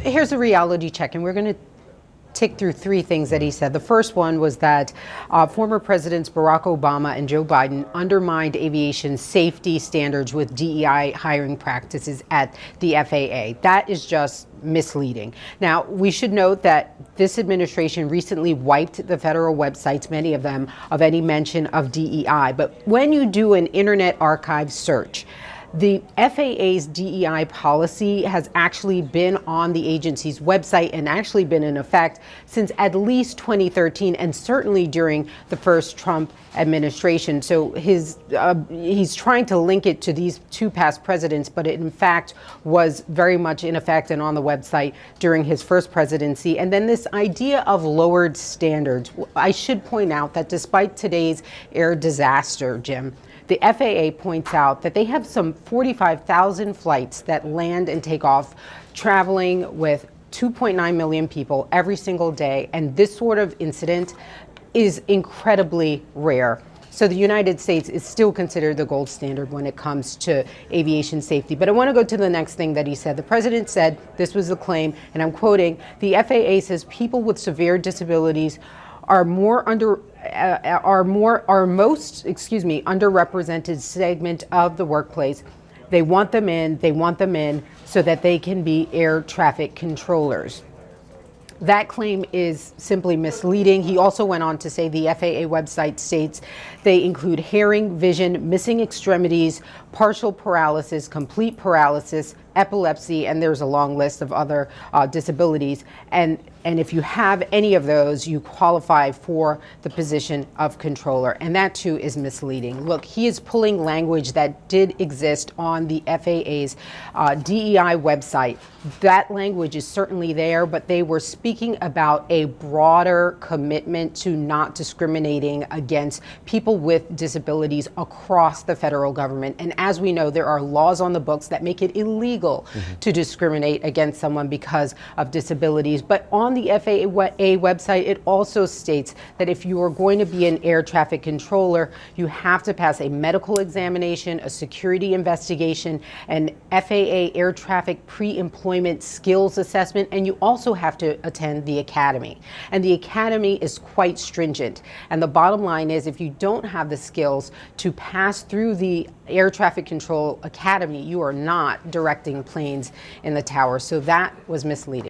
here's a reality check, and we're going to tick through three things that he said. The first one was that former Presidents Barack Obama and Joe Biden undermined aviation safety standards with DEI hiring practices at the FAA. That is just misleading. Now, we should note that this administration recently wiped the federal websites, many of them, of any mention of DEI. But when you do an Internet Archive search, the FAA's DEI policy has actually been on the agency's website and actually been in effect since at least 2013, and certainly during the first Trump administration. So he's trying to link it to these two past presidents, but it in fact was very much in effect and on the website during his first presidency. And then this idea of lowered standards. I should point out that despite today's air disaster, Jim, the FAA points out that they have some 45,000 flights that land and take off, traveling with 2.9 million people every single day. And this sort of incident is incredibly rare. So the United States is still considered the gold standard when it comes to aviation safety. But I want to go to the next thing that he said. The president said, this was the claim, and I'm quoting, the FAA says people with severe disabilities are most underrepresented segment of the workplace. They want them in so that they can be air traffic controllers. That claim is simply misleading. He also went on to say the FAA website states they include hearing, vision, missing extremities, partial paralysis, complete paralysis, epilepsy, and there's a long list of other disabilities. And if you have any of those, you qualify for the position of controller. And that too is misleading. Look, he is pulling language that did exist on the FAA's DEI website. That language is certainly there, but they were speaking about a broader commitment to not discriminating against people with disabilities across the federal government. And as we know, there are laws on the books that make it illegal to discriminate against someone because of disabilities. But on the FAA website, it also states that if you are going to be an air traffic controller, you have to pass a medical examination, a security investigation, an FAA air traffic pre-employment skills assessment, and you also have to attend the academy. And the academy is quite stringent. And the bottom line is, if you don't have the skills to pass through the air traffic control academy, you are not directing planes in the tower. So that was misleading.